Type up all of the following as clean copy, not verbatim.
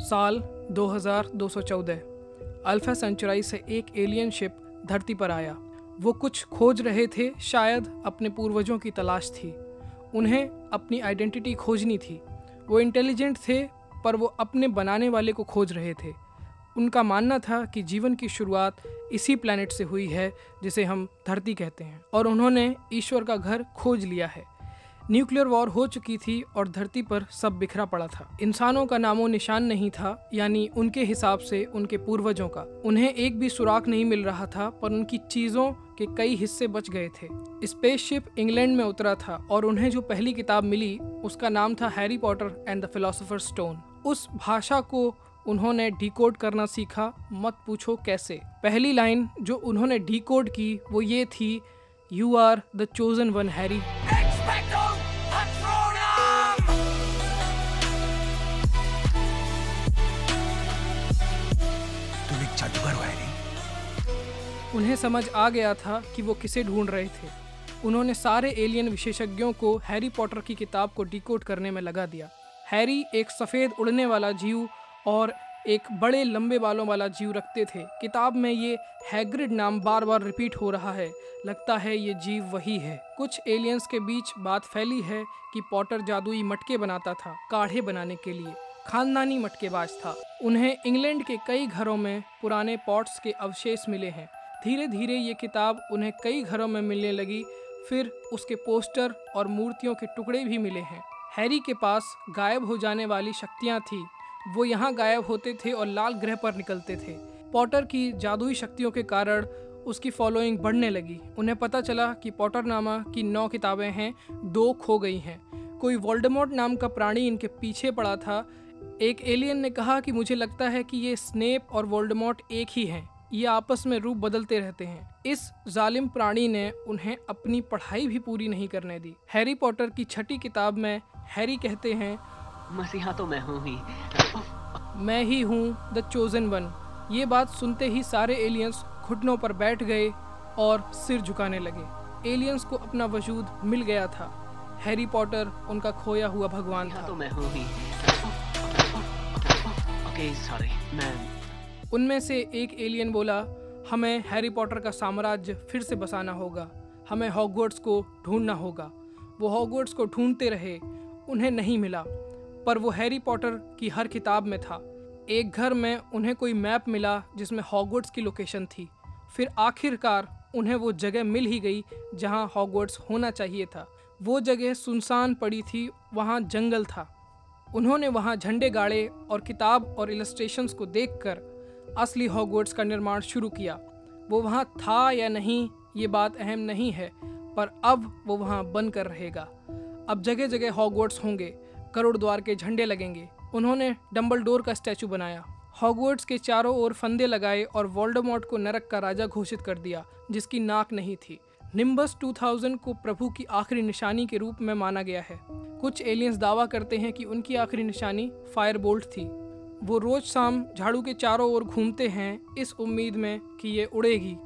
साल 2214 अल्फा सेंचुराई से एक एलियन शिप धरती पर आया। वो कुछ खोज रहे थे, शायद अपने पूर्वजों की तलाश थी। उन्हें अपनी आइडेंटिटी खोजनी थी। वो इंटेलिजेंट थे, पर वो अपने बनाने वाले को खोज रहे थे। उनका मानना था कि जीवन की शुरुआत इसी प्लैनेट से हुई है जिसे हम धरती कहते हैं, और उन्होंने ईश्वर का घर खोज लिया है। न्यूक्लियर वॉर हो चुकी थी और धरती पर सब बिखरा पड़ा था। इंसानों का नामो निशान नहीं था, यानी उनके हिसाब से उनके पूर्वजों का। उन्हें एक भी सुराग नहीं मिल रहा था, पर उनकी चीजों के कई हिस्से बच गए थे। स्पेसशिप इंग्लैंड में उतरा था और उन्हें जो पहली किताब मिली उसका नाम था Harry Potter and the philosopher stone. उस भाषा को उन्होंने डिकोड करना सीखा, मत पूछो कैसे। पहली लाइन जो उन्होंने डिकोड की वो ये थी, you are the chosen one Harry. उन्हें समझ आ गया था कि वो किसे ढूंढ रहे थे। उन्होंने सारे एलियन विशेषज्ञों को हैरी पॉटर की किताब को डिकोड करने में लगा दिया। हैरी एक सफ़ेद उड़ने वाला जीव और एक बड़े लंबे बालों वाला जीव रखते थे। किताब में ये हैग्रिड नाम बार बार रिपीट हो रहा है। लगता है ये जीव वही है। कुछ एलियंस के बीच बात फैली है कि पॉटर जादुई मटके बनाता था काढ़े बनाने के लिए। खानदानी मटकेबाज था। उन्हें इंग्लैंड के कई घरों में पुराने पॉट्स के अवशेष मिले हैं। धीरे धीरे ये किताब उन्हें कई घरों में मिलने लगी। फिर उसके पोस्टर और मूर्तियों के टुकड़े भी मिले हैं। हैरी के पास गायब हो जाने वाली शक्तियाँ थी। वो यहाँ गायब होते थे और लाल ग्रह पर निकलते थे। पॉटर की जादुई शक्तियों के कारण उसकी फॉलोइंग बढ़ने लगी। उन्हें पता चला कि पॉटर नामा की 9 किताबें हैं, 2 खो गई हैं। कोई वोल्डेमॉर्ट नाम का प्राणी इनके पीछे पड़ा था। एक एलियन ने कहा कि मुझे लगता है कि ये स्नेप और वोल्डेमॉर्ट एक ही हैं। ये आपस में रूप बदलते रहते हैं। इस जालिम प्राणी ने उन्हें अपनी पढ़ाई भी पूरी नहीं करने दी। हैरी पॉटर की 6ठी किताब में हैरी कहते हैं, मसीहा तो मैं हूँ ही। मैं ही हूँ द चोजन वन। ये बात सुनते ही सारे एलियंस घुटनों पर बैठ गए और सिर झुकाने लगे। एलियंस को अपना वजूद मिल गया था। हैरी पॉटर उनका खोया हुआ भगवान था। तो मैं हूँ ही। ओके सॉरी मैं। उनमें से एक एलियन बोला, हमें हैरी पॉटर का साम्राज्य फिर से बसाना होगा। हमें हॉगवर्ट्स को ढूंढना होगा। वो हॉगवर्ट्स को ढूंढते रहे, उन्हें नहीं मिला, पर वो हैरी पॉटर की हर किताब में था। एक घर में उन्हें कोई मैप मिला जिसमें हॉगवर्ट्स की लोकेशन थी। फिर आखिरकार उन्हें वो जगह मिल ही गई जहां हॉगवर्ट्स होना चाहिए था। वो जगह सुनसान पड़ी थी, वहां जंगल था। उन्होंने वहां झंडे गाड़े और किताब और इलस्ट्रेशंस को देखकर असली हॉगवर्ट्स का निर्माण शुरू किया। वो वहाँ था या नहीं ये बात अहम नहीं है, पर अब वो वहाँ बनकर रहेगा। अब जगह जगह हॉगवर्ट्स होंगे, करोड़ द्वार के झंडे लगेंगे। उन्होंने डम्बलडोर का स्टैचू बनाया, हॉगवर्ट्स के चारों ओर फंदे लगाए और वोल्डेमॉर्ट को नरक का राजा घोषित कर दिया जिसकी नाक नहीं थी। निम्बस 2000 को प्रभु की आखिरी निशानी के रूप में माना गया है। कुछ एलियंस दावा करते हैं कि उनकी आखिरी निशानी फायरबोल्ट थी। वो रोज शाम झाड़ू के चारों ओर घूमते हैं इस उम्मीद में कि ये उड़ेगी।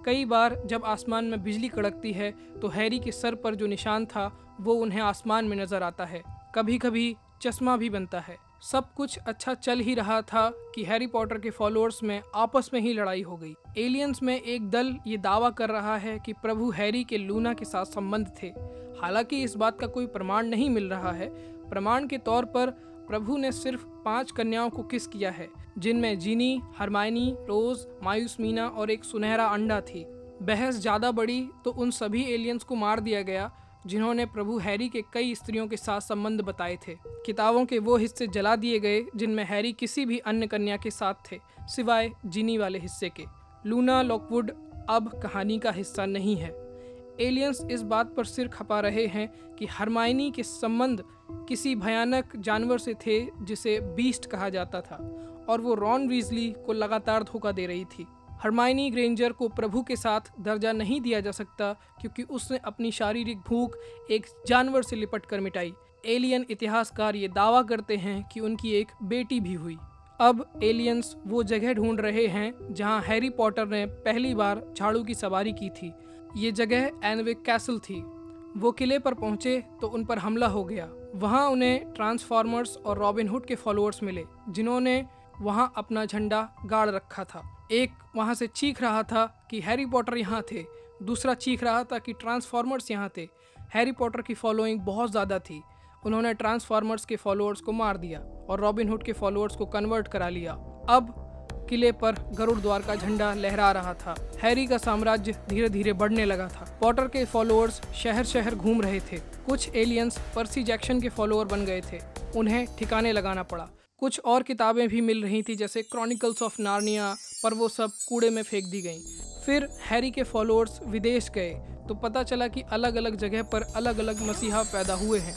कई बार जब आसमान में बिजली कड़कती है तो हैरी के सर पर जो निशान था वो उन्हें आसमान में नजर आता है। कभी कभी चश्मा भी बनता है। सब कुछ अच्छा चल ही रहा था कि हैरी पॉटर के फॉलोअर्स में आपस में ही लड़ाई हो गई। एलियंस में एक दल ये दावा कर रहा है कि प्रभु हैरी के लूना के साथ संबंध थे। हालांकि इस बात का कोई प्रमाण नहीं मिल रहा है। प्रमाण के तौर पर प्रभु ने सिर्फ 5 कन्याओं को किस किया है, जिनमें जिनी, हरमायनी, रोज, मायूस मीना और एक सुनहरा अंडा थी। बहस ज्यादा बढ़ी तो उन सभी एलियंस को मार दिया गया जिन्होंने प्रभु हैरी के कई स्त्रियों के साथ संबंध बताए थे। किताबों के वो हिस्से जला दिए गए जिनमें हैरी किसी भी अन्य कन्या के साथ थे, सिवाय जिनी वाले हिस्से के। लूना लॉकवुड अब कहानी का हिस्सा नहीं है। एलियंस इस बात पर सिर खपा रहे हैं कि हरमायनी के संबंध किसी भयानक जानवर से थे जिसे बीस्ट कहा जाता था, और वो रॉन वीजली को लगातार धोखा दे रही थी। हरमायनी ग्रेंजर को प्रभु के साथ दर्जा नहीं दिया जा सकता क्योंकि उसने अपनी शारीरिक भूख एक जानवर से लिपट कर मिटाई। एलियन इतिहासकार ये दावा करते हैं कि उनकी एक बेटी भी हुई। अब एलियंस वो जगह ढूंढ रहे हैं जहां हैरी पॉटर ने पहली बार झाड़ू की सवारी की थी। ये जगह एनविक कैसल थी। वो किले पर पहुंचे तो उन पर हमला हो गया। वहां उन्हें ट्रांसफॉर्मर्स और रॉबिन हुड के फॉलोअर्स मिले, जिन्होंने वहां अपना झंडा गाड़ रखा था। एक वहां से चीख रहा था कि हैरी पॉटर यहाँ थे, दूसरा चीख रहा था कि ट्रांसफॉर्मर्स यहाँ थे। हैरी पॉटर की फॉलोइंग बहुत ज़्यादा थी। उन्होंने ट्रांसफॉर्मर्स के फॉलोअर्स को मार दिया और रॉबिन हुड के फॉलोअर्स को कन्वर्ट करा लिया। अब किले पर गरुड़ द्वार का झंडा लहरा रहा था। हैरी का साम्राज्य धीरे धीरे बढ़ने लगा था। पॉटर के फॉलोअर्स शहर शहर घूम रहे थे। कुछ एलियंस पर्सी जैक्सन के फॉलोअर बन गए थे, उन्हें ठिकाने लगाना पड़ा। कुछ और किताबें भी मिल रही थी जैसे क्रॉनिकल्स ऑफ नार्निया, पर वो सब कूड़े में फेंक दी गईं। फिर हैरी के फॉलोअर्स विदेश गए तो पता चला कि अलग अलग जगह पर अलग अलग मसीहा पैदा हुए हैं।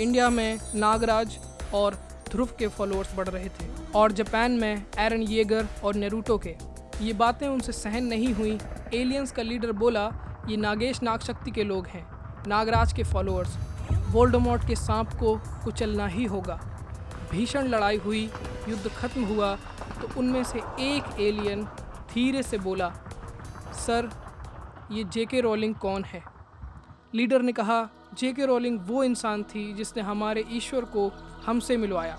इंडिया में नागराज और ध्रुव के फॉलोअर्स बढ़ रहे थे और जापान में एरन येगर और नेरुतो के। ये बातें उनसे सहन नहीं हुई। एलियंस का लीडर बोला, ये नागेश नागशक्ति के लोग हैं, नागराज के फॉलोअर्स। वोल्डेमॉर्ट के सांप को कुचलना ही होगा। भीषण लड़ाई हुई, युद्ध खत्म हुआ तो उनमें से एक एलियन धीरे से बोला, सर ये जेके रोलिंग कौन है? लीडर ने कहा, जेके रोलिंग वो इंसान थी जिसने हमारे ईश्वर को हमसे मिलवाया।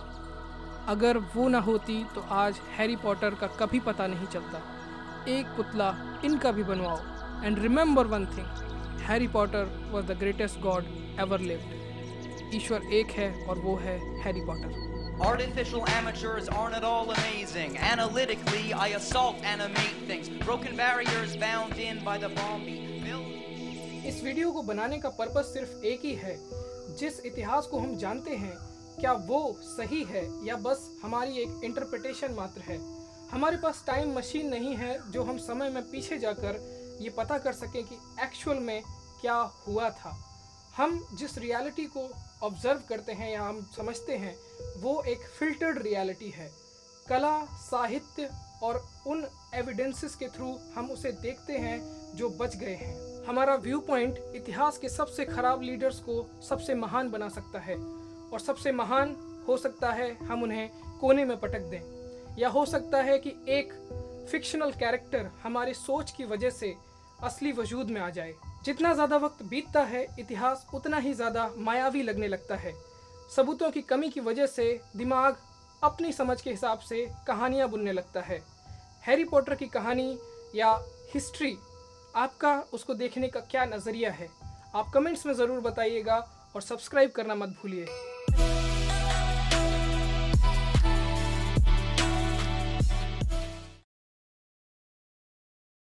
अगर वो ना होती तो आज हैरी पॉटर का कभी पता नहीं चलता। एक पुतला इनका भी बनवाओ। And remember one thing, Harry Potter was the greatest god ever lived. ईश्वर एक है और वो है Harry Potter. Artificial amateurs aren't at all amazing. Analytically, I assault animate things. Broken barriers bound in by the Bombi. इस video को बनाने का पर्पस सिर्फ एक ही है। जिस इतिहास को हम जानते हैं, क्या वो सही है या बस हमारी एक इंटरप्रिटेशन मात्र है? हमारे पास टाइम मशीन नहीं है जो हम समय में पीछे जाकर ये पता कर सकें कि एक्चुअल में क्या हुआ था। हम जिस रियलिटी को ऑब्जर्व करते हैं या हम समझते हैं, वो एक फिल्टर्ड रियलिटी है। कला, साहित्य और उन एविडेंसेस के थ्रू हम उसे देखते हैं जो बच गए हैं। हमारा व्यू पॉइंट इतिहास के सबसे खराब लीडर्स को सबसे महान बना सकता है, और सबसे महान हो सकता है हम उन्हें कोने में पटक दें, या हो सकता है कि एक फिक्शनल कैरेक्टर हमारी सोच की वजह से असली वजूद में आ जाए। जितना ज़्यादा वक्त बीतता है, इतिहास उतना ही ज़्यादा मायावी लगने लगता है। सबूतों की कमी की वजह से दिमाग अपनी समझ के हिसाब से कहानियाँ बुनने लगता है। हैरी पॉटर की कहानी या हिस्ट्री, आपका उसको देखने का क्या नज़रिया है? आप कमेंट्स में ज़रूर बताइएगा और सब्सक्राइब करना मत भूलिए।